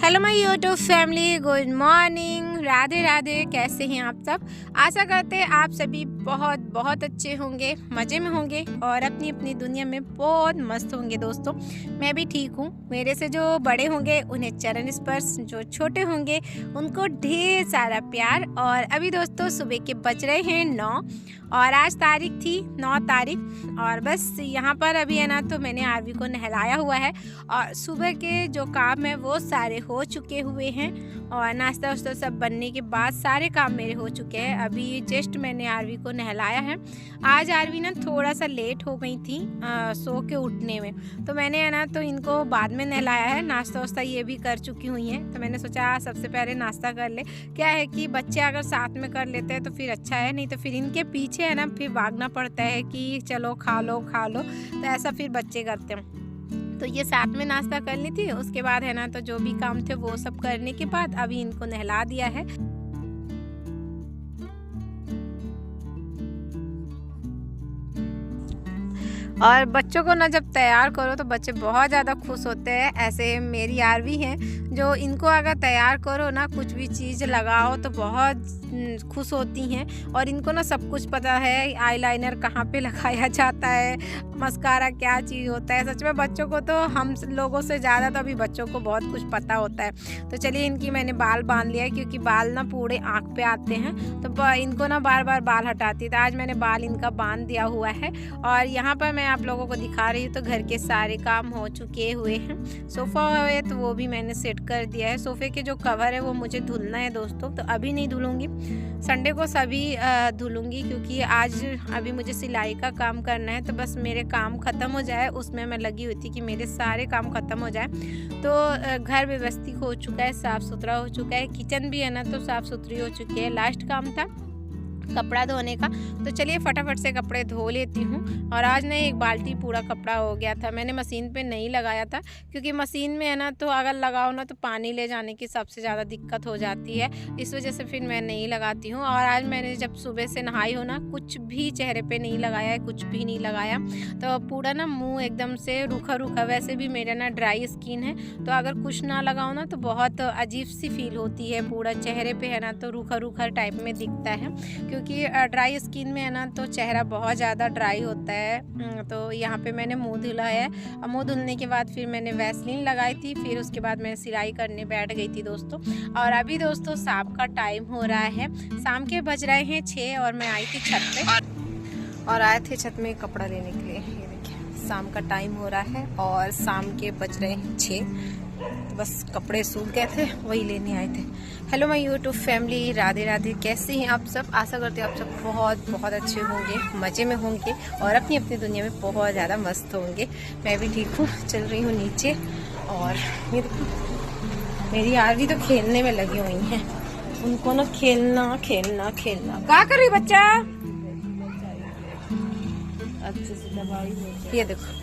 Hello my YouTube family, good morning, Radhe Radhe. कैसे हैं आप सब? आशा करते हैं आप सभी बहुत बहुत अच्छे होंगे, मज़े में होंगे और अपनी अपनी दुनिया में बहुत मस्त होंगे। दोस्तों, मैं भी ठीक हूँ। मेरे से जो बड़े होंगे उन्हें चरण स्पर्श, जो छोटे होंगे उनको ढेर सारा प्यार। और अभी दोस्तों सुबह के बज रहे हैं 9 और आज तारीख थी 9 तारीख। और बस यहाँ पर अभी है ना, तो मैंने आरवी को नहलाया हुआ है और सुबह के जो काम है वो सारे हो चुके हुए हैं और नाश्ता वास्ता सब बनने के बाद सारे काम मेरे हो चुके हैं। अभी जस्ट मैंने आरवी को नहलाया है। आज आरवी ना थोड़ा सा लेट हो गई थी सो के उठने में, तो मैंने है ना तो इनको बाद में नहलाया है। नाश्ता वास्ता ये भी कर चुकी हुई हैं, तो मैंने सोचा सबसे पहले नाश्ता कर ले। क्या है कि बच्चे अगर साथ में कर लेते हैं तो फिर अच्छा है, नहीं तो फिर इनके पीछे है ना फिर भागना पड़ता है कि चलो खा लो खा लो, तो ऐसा फिर बच्चे करते हैं। तो ये साथ में नाश्ता कर ली थी, उसके बाद है ना तो जो भी काम थे वो सब करने के बाद अभी इनको नहला दिया है। और बच्चों को ना जब तैयार करो तो बच्चे बहुत ज़्यादा खुश होते हैं। ऐसे मेरी आरवी हैं जो इनको अगर तैयार करो ना, कुछ भी चीज़ लगाओ तो बहुत खुश होती हैं। और इनको ना सब कुछ पता है, आईलाइनर कहाँ पे लगाया जाता है, मस्कारा क्या चीज़ होता है। सच में बच्चों को तो हम लोगों से ज़्यादा तो अभी बच्चों को बहुत कुछ पता होता है। तो चलिए इनकी मैंने बाल बांध लिया है, क्योंकि बाल ना पूरे आँख पे आते हैं तो इनको ना बार बार बाल हटाती, तो आज मैंने बाल इनका बांध दिया हुआ है। और यहाँ पर मैं आप लोगों को दिखा रही हूँ तो घर के सारे काम हो चुके हुए हैं। सोफ़ा है तो वो भी मैंने सेट कर दिया है। सोफ़े के जो कवर है वो मुझे धुलना है दोस्तों, तो अभी नहीं धुलूँगी, संडे को सभी धुलूँगी, क्योंकि आज अभी मुझे सिलाई का काम करना है। तो बस मेरे काम ख़त्म हो जाए, उसमें मैं लगी हुई थी कि मेरे सारे काम ख़त्म हो जाए। तो घर व्यवस्थित हो चुका है, साफ़ सुथरा हो चुका है, किचन भी है ना तो साफ़ सुथरी हो चुकी है। लास्ट काम था कपड़ा धोने का, तो चलिए फटाफट से कपड़े धो लेती हूँ। और आज ना एक बाल्टी पूरा कपड़ा हो गया था। मैंने मशीन पे नहीं लगाया था, क्योंकि मशीन में है ना तो अगर लगाओ ना तो पानी ले जाने की सबसे ज़्यादा दिक्कत हो जाती है, इस वजह से फिर मैं नहीं लगाती हूँ। और आज मैंने जब सुबह से नहाई हो ना, कुछ भी चेहरे पे नहीं लगाया है, कुछ भी नहीं लगाया, तो पूरा ना मुँह एकदम से रूखा रूखा। वैसे भी मेरा ना ड्राई स्किन है, तो अगर कुछ ना लगाओ ना तो बहुत अजीब सी फील होती है, पूरा चेहरे पे है ना तो रूखा रूखा टाइप में दिखता है, क्योंकि ड्राई स्किन में है ना तो चेहरा बहुत ज़्यादा ड्राई होता है। तो यहाँ पे मैंने मुंह धुला है और मुंह धुलने के बाद फिर मैंने वैसलीन लगाई थी, फिर उसके बाद मैं सिलाई करने बैठ गई थी दोस्तों। और अभी दोस्तों शाम का टाइम हो रहा है, शाम के बज रहे हैं 6 और मैं आई थी छत पे और आए थे छत में कपड़ा लेने के लिए। ये देखिए शाम का टाइम हो रहा है और शाम के बज रहे हैं 6, बस कपड़े सूख गए थे वही लेने आए थे। Hello my YouTube family, Radhe Radhe. कैसे हैं आप सब? आशा करते हैं आप सब बहुत बहुत अच्छे होंगे, मज़े में होंगे और अपनी अपनी दुनिया में बहुत ज़्यादा मस्त होंगे। मैं भी ठीक हूँ, चल रही हूँ नीचे। और ये देखो मेरी आरवी तो खेलने में लगी हुई हैं, उनको ना खेलना खेलना खेलना। क्या कर रही बच्चा? अच्छे से दबाई। ये देखो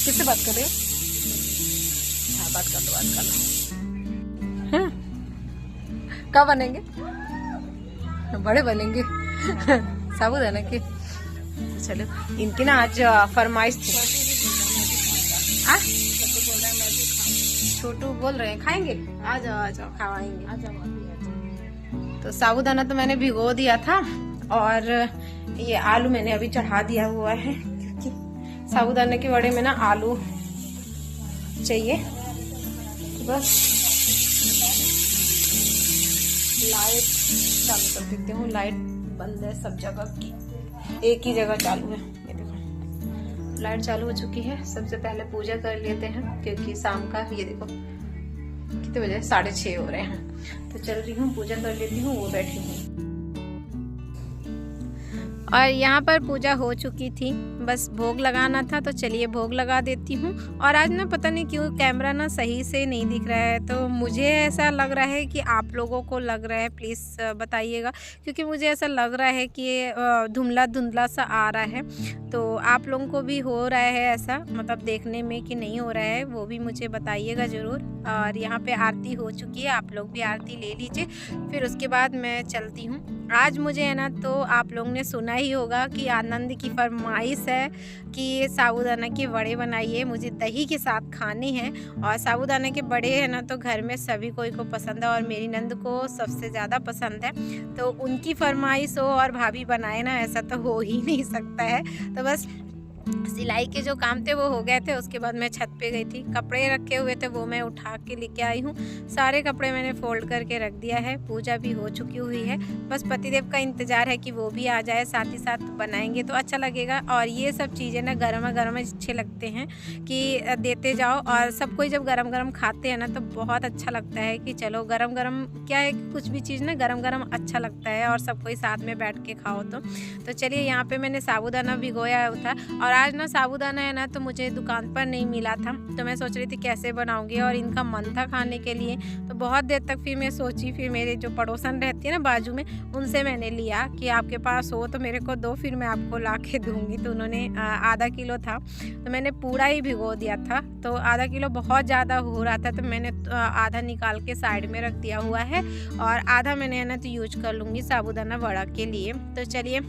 किससे बात कर रहे हो? हाँ बात कर लो, बात कर लो। कब बनेंगे? बड़े बनेंगे। साबुदाना के। चलो इनकी ना आज फरमाइश थी। छोटू बोल रहे हैं खाएंगे, आ जाओ आ जाओ खावाएंगे, आ जाओ। तो साबुदाना तो मैंने भिगो दिया था और ये आलू मैंने अभी चढ़ा दिया हुआ है, क्योंकि साबुदाने के वड़े में ना आलू चाहिए। तो बस लाइट चालू कर देती हूँ, लाइट बंद है सब जगह की, एक ही जगह चालू है। ये देखो लाइट चालू हो चुकी है। सबसे पहले पूजा कर लेते हैं, क्योंकि शाम का ये देखो कितने बजे 6:30 हो रहे हैं। तो चल रही हूँ पूजा कर लेती हूँ, वो बैठी हूँ। और यहाँ पर पूजा हो चुकी थी, बस भोग लगाना था, तो चलिए भोग लगा देती हूँ। और आज ना पता नहीं क्यों कैमरा ना सही से नहीं दिख रहा है, तो मुझे ऐसा लग रहा है कि आप लोगों को लग रहा है प्लीज़ बताइएगा, क्योंकि मुझे ऐसा लग रहा है कि धुंधला धुंधला सा आ रहा है। तो आप लोगों को भी हो रहा है ऐसा, मतलब देखने में कि नहीं हो रहा है, वो भी मुझे बताइएगा ज़रूर। और यहाँ पे आरती हो चुकी है, आप लोग भी आरती ले लीजिए, फिर उसके बाद मैं चलती हूँ। आज मुझे है ना तो आप लोगों ने सुना ही होगा कि आनंद की फरमाइश है है कि साबूदाना के बड़े बनाइए, मुझे दही के साथ खाने हैं। और साबूदाना के बड़े हैं ना तो घर में सभी कोई को पसंद है और मेरी नंद को सबसे ज़्यादा पसंद है। तो उनकी फरमाइश हो और भाभी बनाए ना, ऐसा तो हो ही नहीं सकता है। तो बस सिलाई के जो काम थे वो हो गए थे। उसके बाद मैं छत पे गई थी, कपड़े रखे हुए थे वो मैं उठा के लेके आई हूँ। सारे कपड़े मैंने फोल्ड करके रख दिया है, पूजा भी हो चुकी हुई है। बस पतिदेव का इंतज़ार है कि वो भी आ जाए, साथ ही साथ बनाएंगे तो अच्छा लगेगा। और ये सब चीज़ें ना गरमा गरम अच्छे लगते हैं कि देते जाओ, और सब कोई जब गरम गरम खाते हैं ना तो बहुत अच्छा लगता है कि चलो गरम गरम क्या है कि कुछ भी चीज़ ना गरम गरम अच्छा लगता है, और सब कोई साथ में बैठ के खाओ। तो चलिए, यहाँ पे मैंने साबूदाना भिगोया था। और आज ना साबूदाना है ना तो मुझे दुकान पर नहीं मिला था, तो मैं सोच रही थी कैसे बनाऊंगी, और इनका मन था खाने के लिए। तो बहुत देर तक फिर मैं सोची, फिर मेरे जो पड़ोसन रहती है ना बाजू में, उनसे मैंने लिया कि आपके पास हो तो मेरे को दो, फिर मैं आपको ला के दूँगी। तो उन्होंने आधा किलो था तो मैंने पूरा ही भिगो दिया था। तो आधा किलो बहुत ज़्यादा हो रहा था तो मैंने आधा निकाल के साइड में रख दिया हुआ है, और आधा मैंने है ना तो यूज कर लूँगी साबूदाना वड़ा के लिए। तो चलिए,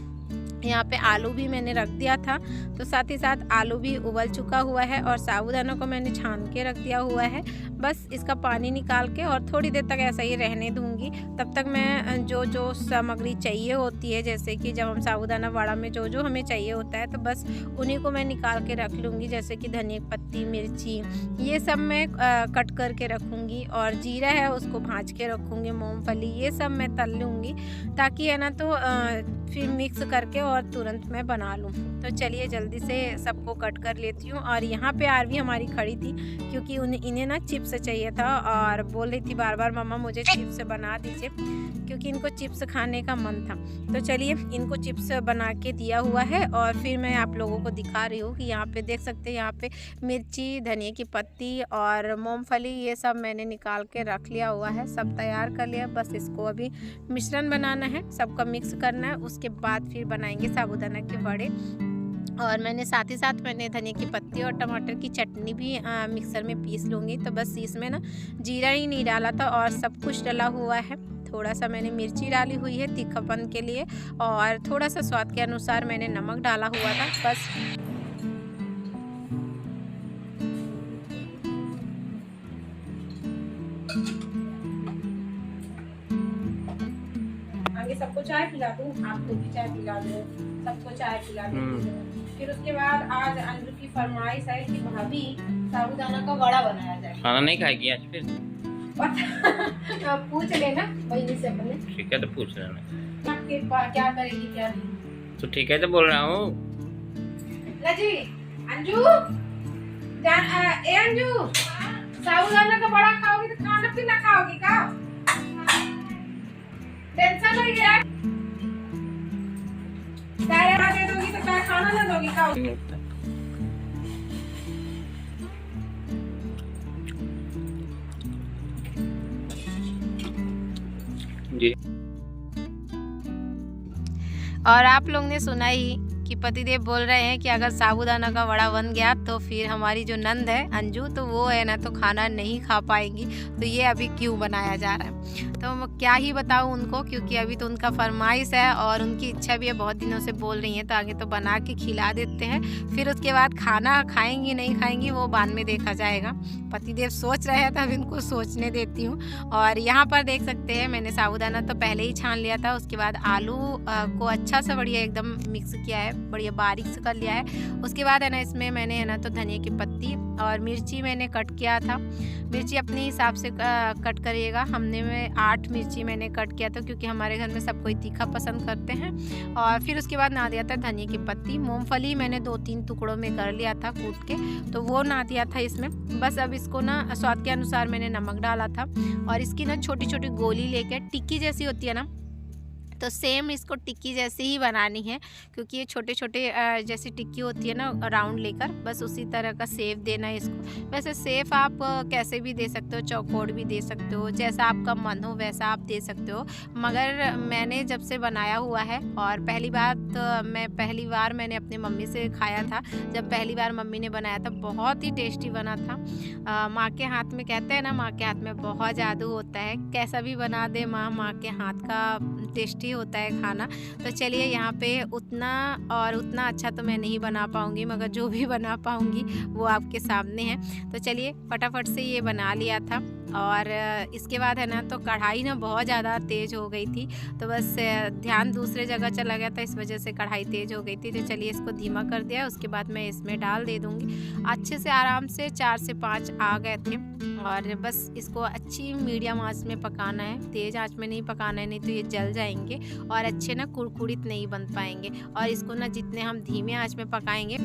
यहाँ पे आलू भी मैंने रख दिया था, तो साथ ही साथ आलू भी उबल चुका हुआ है, और साबूदाना को मैंने छान के रख दिया हुआ है। बस इसका पानी निकाल के और थोड़ी देर तक ऐसा ही रहने दूंगी। तब तक मैं जो सामग्री चाहिए होती है, जैसे कि जब हम साबूदाना वड़ा में जो हमें चाहिए होता है, तो बस उन्हीं को मैं निकाल के रख लूँगी। जैसे कि धनिया पत्ती, मिर्ची, ये सब मैं कट करके रखूँगी, और जीरा है उसको भाज के रखूँगी, मूँगफली ये सब मैं तल लूँगी, ताकि है ना तो फिर मिक्स करके और तुरंत मैं बना लूँ। तो चलिए जल्दी से सबको कट कर लेती हूँ। और यहाँ पे आरवी हमारी खड़ी थी, क्योंकि इन्हें ना चिप्स चाहिए था, और बोल रही थी बार बार मम्मा मुझे चिप्स बना दीजिए, क्योंकि इनको चिप्स खाने का मन था। तो चलिए, इनको चिप्स बना के दिया हुआ है, और फिर मैं आप लोगों को दिखा रही हूँ कि यहाँ पे देख सकते हैं, यहाँ पे मिर्ची, धनिया की पत्ती और मूँगफली ये सब मैंने निकाल के रख लिया हुआ है, सब तैयार कर लिया। बस इसको अभी मिश्रण बनाना है, सबका मिक्स करना है, उसके बाद फिर बनाएंगे साबूदाना के बड़े। और मैंने साथ ही साथ मैंने धनिया की पत्ती और टमाटर की चटनी भी मिक्सर में पीस लूँगी। तो बस इसमें ना जीरा ही नहीं डाला था, और सब कुछ डला हुआ है। थोड़ा सा मैंने मिर्ची डाली हुई है तीखापन के लिए, और थोड़ा सा स्वाद के अनुसार मैंने नमक डाला हुआ था। बस आगे सबको चाय पिला दूँ, आपको भी चाय पिला दूँ, सबको चाय पिला दूँ। फिर उसके बाद आज अंजू की फरमाइश है कि भाभी साबूदाना का वड़ा बनाया जाए। खाना नहीं खाएगी आज फिर? पूछ लेना वही से अपने। ठीक है, तो पूछ लेना आपके क्या करेगी क्या नहीं। तो ठीक है, तो बोल रहा हूँ जी अंजू, अंजू साबूदाना का वड़ा खाओगी तो खाना पीना खाओगी का? टेंशन हो गया, दे दोगी तो क्या खाना ना दोगी का? जी। और आप लोग ने सुना ही कि पतिदेव बोल रहे हैं कि अगर साबूदाना का वड़ा बन गया तो फिर हमारी जो नंद है अंजू, तो वो है ना तो खाना नहीं खा पाएंगी। तो ये अभी क्यों बनाया जा रहा है, तो मैं क्या ही बताऊं उनको, क्योंकि अभी तो उनका फरमाइश है और उनकी इच्छा भी है, बहुत दिनों से बोल रही हैं। तो आगे तो बना के खिला देते हैं, फिर उसके बाद खाना खाएंगी नहीं खाएंगी वो बाद में देखा जाएगा। पतिदेव सोच रहे हैं तो अब इनको सोचने देती हूँ। और यहाँ पर देख सकते हैं मैंने साबूदाना तो पहले ही छान लिया था, उसके बाद आलू को अच्छा सा बढ़िया एकदम मिक्स किया है, बढ़िया बारीक से कर लिया है। उसके बाद है ना इसमें मैंने है ना तो धनिया की पत्ती और मिर्ची मैंने कट किया था। मिर्ची अपने हिसाब से कट करिएगा, हमने में 8 मिर्ची मैंने कट किया था, क्योंकि हमारे घर में सब कोई तीखा पसंद करते हैं। और फिर उसके बाद ना दिया था धनिया की पत्ती। मूंगफली मैंने 2-3 टुकड़ों में कर लिया था कूट के, तो वो ना दिया था इसमें। बस अब इसको ना स्वाद के अनुसार मैंने नमक डाला था, और इसकी ना छोटी छोटी गोली लेके टिक्की जैसी होती है ना, तो सेम इसको टिक्की जैसे ही बनानी है, क्योंकि ये छोटे छोटे जैसी टिक्की होती है ना राउंड लेकर, बस उसी तरह का सेव देना है इसको। वैसे सेव आप कैसे भी दे सकते हो, चौकोर भी दे सकते हो, जैसा आपका मन हो वैसा आप दे सकते हो। मगर मैंने जब से बनाया हुआ है, और पहली बार मैंने अपनी मम्मी से खाया था, जब पहली बार मम्मी ने बनाया था, बहुत ही टेस्टी बना था। माँ के हाथ में, कहते हैं ना माँ के हाथ में बहुत जादू होता है, कैसा भी बना दे माँ के हाथ का टेस्टी टेस्टी होता है खाना। तो चलिए यहाँ पे उतना अच्छा तो मैं नहीं बना पाऊँगी, मगर जो भी बना पाऊँगी वो आपके सामने है। तो चलिए फटाफट से ये बना लिया था। और इसके बाद है ना, तो कढ़ाई ना बहुत ज़्यादा तेज़ हो गई थी, तो बस ध्यान दूसरे जगह चला गया था, इस वजह से कढ़ाई तेज़ हो गई थी। तो चलिए इसको धीमा कर दिया, उसके बाद मैं इसमें डाल दे दूँगी। अच्छे से आराम से 4 से 5 आ गए थे और बस इसको अच्छी मीडियम आंच में पकाना है, तेज़ आंच में नहीं पकाना है, नहीं तो ये जल जाएंगे और अच्छे ना कुरकुरित नहीं बन पाएंगे। और इसको ना जितने हम धीमे आंच में पकाएंगे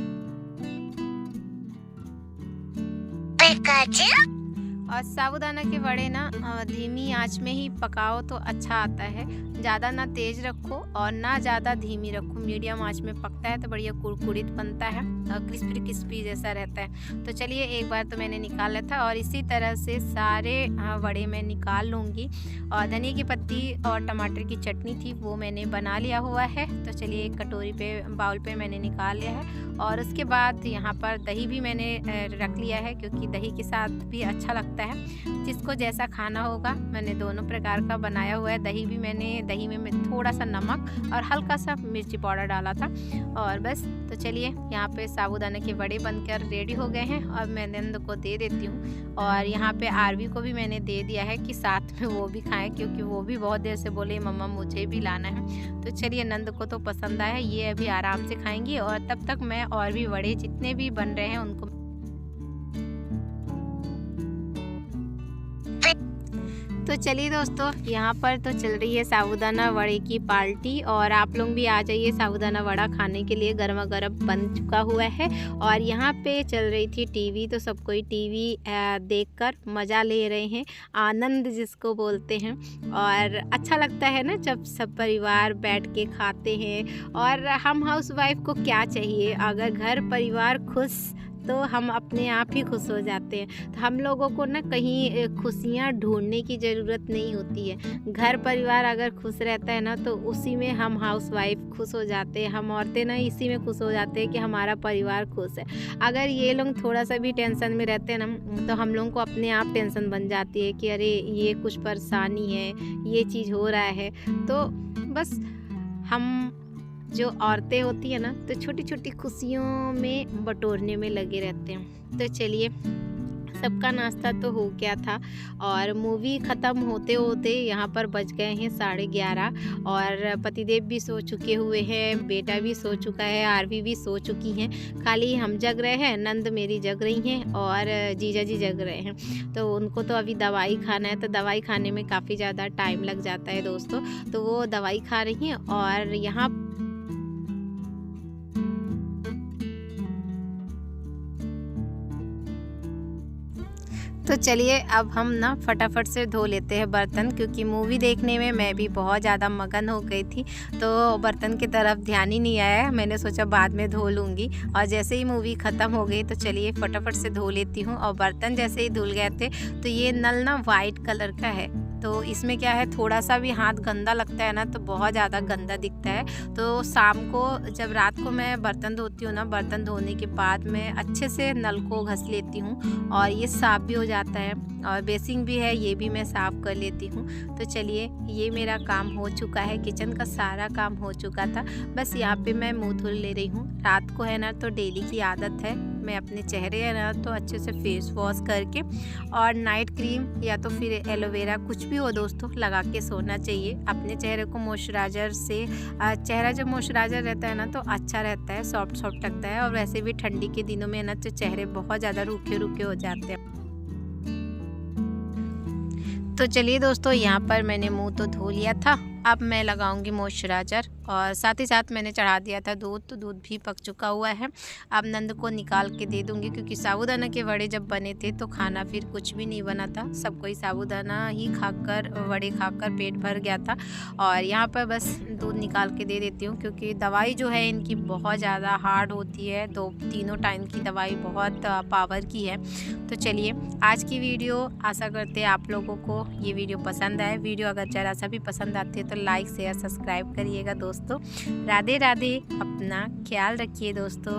और साबूदाना के वड़े ना धीमी आंच में ही पकाओ तो अच्छा आता है। ज़्यादा ना तेज़ रखो और ना ज़्यादा धीमी रखो, मीडियम आंच में पकता है तो बढ़िया कुरकुरित बनता है और क्रिस्पी क्रिस्पी जैसा रहता है। तो चलिए एक बार तो मैंने निकाल लिया था और इसी तरह से सारे वड़े मैं निकाल लूँगी। और धनिया की पत्ती और टमाटर की चटनी थी वो मैंने बना लिया हुआ है। तो चलिए एक कटोरी पे बाउल पे मैंने निकाल लिया है। और उसके बाद यहाँ पर दही भी मैंने रख लिया है, क्योंकि दही के साथ भी अच्छा लगता है। जिसको जैसा खाना होगा, मैंने दोनों प्रकार का बनाया हुआ है। दही में मैं थोड़ा सा नमक और हल्का सा मिर्ची पाउडर डाला था। और बस तो चलिए यहाँ पे साबूदाना के वड़े बनकर रेडी हो गए हैं और मैं नंद को दे देती हूँ। और यहाँ पे आरवी को भी मैंने दे दिया है कि साथ में वो भी खाएं, क्योंकि वो भी बहुत देर से बोले मम्मा मुझे भी लाना है। तो चलिए नंद को तो पसंद आया, ये अभी आराम से खाएंगी और तब तक मैं और भी वड़े जितने भी बन रहे हैं उनको। तो चलिए दोस्तों, यहाँ पर तो चल रही है साबूदाना वड़े की पार्टी और आप लोग भी आ जाइए साबूदाना वड़ा खाने के लिए। गर्मा गर्म बन चुका हुआ है और यहाँ पे चल रही थी टीवी, तो सब कोई टीवी देखकर मज़ा ले रहे हैं, आनंद जिसको बोलते हैं। और अच्छा लगता है ना जब सब परिवार बैठ के खाते हैं। और हम हाउसवाइफ को क्या चाहिए, अगर घर परिवार खुश तो हम अपने आप ही खुश हो जाते हैं। तो हम लोगों को ना कहीं खुशियाँ ढूंढने की ज़रूरत नहीं होती है। घर परिवार अगर खुश रहता है ना, तो उसी में हम हाउसवाइफ खुश हो जाते हैं, हम औरतें ना इसी में खुश हो जाते हैं कि हमारा परिवार खुश है। अगर ये लोग थोड़ा सा भी टेंशन में रहते हैं ना, तो हम लोगों को अपने आप टेंशन बन जाती है कि अरे ये कुछ परेशानी है, ये चीज़ हो रहा है। तो बस हम जो औरतें होती है ना, तो छोटी छोटी खुशियों में बटोरने में लगे रहते हैं। तो चलिए सबका नाश्ता तो हो गया था और मूवी ख़त्म होते होते यहाँ पर बज गए हैं 11:30 और पतिदेव भी सो चुके हुए हैं, बेटा भी सो चुका है, आरवी भी सो चुकी हैं। खाली हम जग रहे हैं, नंद मेरी जग रही हैं और जीजा जी जग रहे हैं। तो उनको तो अभी दवाई खाना है, तो दवाई खाने में काफ़ी ज़्यादा टाइम लग जाता है दोस्तों। तो वो दवाई खा रही हैं और यहाँ तो चलिए अब हम ना फटाफट से धो लेते हैं बर्तन, क्योंकि मूवी देखने में मैं भी बहुत ज़्यादा मगन हो गई थी, तो बर्तन की तरफ ध्यान ही नहीं आया। मैंने सोचा बाद में धो लूँगी और जैसे ही मूवी ख़त्म हो गई तो चलिए फटाफट से धो लेती हूँ। और बर्तन जैसे ही धुल गए थे, तो ये नल ना वाइट कलर का है, तो इसमें क्या है, थोड़ा सा भी हाथ गंदा लगता है ना तो बहुत ज़्यादा गंदा दिखता है। तो शाम को जब रात को मैं बर्तन धोती हूँ ना, बर्तन धोने के बाद मैं अच्छे से नल को घस लेती हूँ और ये साफ़ भी हो जाता है। और बेसिंग भी है, ये भी मैं साफ़ कर लेती हूँ। तो चलिए ये मेरा काम हो चुका है, किचन का सारा काम हो चुका था। बस यहाँ पे मैं मुँह धुल ले रही हूँ। रात को है ना, तो डेली की आदत है, मैं अपने चेहरे है ना तो अच्छे से फेस वॉश करके और नाइट क्रीम या तो फिर एलोवेरा कुछ भी हो दोस्तों लगा के सोना चाहिए। अपने चेहरे को मॉइस्चराइज़र से, चेहरा जब मॉइस्चराइज़र रहता है ना तो अच्छा रहता है, सॉफ्ट सॉफ्ट लगता है। और वैसे भी ठंडी के दिनों में ना तो चेहरे बहुत ज़्यादा रूखे रूखे हो जाते हैं। तो चलिए दोस्तों, यहाँ पर मैंने मुंह तो धो लिया था, अब मैं लगाऊंगी मॉइस्चराइज़र और साथ ही साथ मैंने चढ़ा दिया था दूध, तो दूध भी पक चुका हुआ है। अब नंद को निकाल के दे दूंगी, क्योंकि साबूदाना के वड़े जब बने थे तो खाना फिर कुछ भी नहीं बना था, सब कोई साबूदाना ही खाकर, वड़े खाकर पेट भर गया था। और यहाँ पर बस दूध निकाल के दे देती हूँ, क्योंकि दवाई जो है इनकी बहुत ज़्यादा हार्ड होती है, 2-3 टाइम की दवाई बहुत पावर की है। तो चलिए आज की वीडियो, आशा करते हैं आप लोगों को ये वीडियो पसंद आए। वीडियो अगर ज़रा सा भी पसंद आती है तो लाइक शेयर सब्सक्राइब करिएगा दोस्तों। राधे राधे, अपना ख्याल रखिए दोस्तों।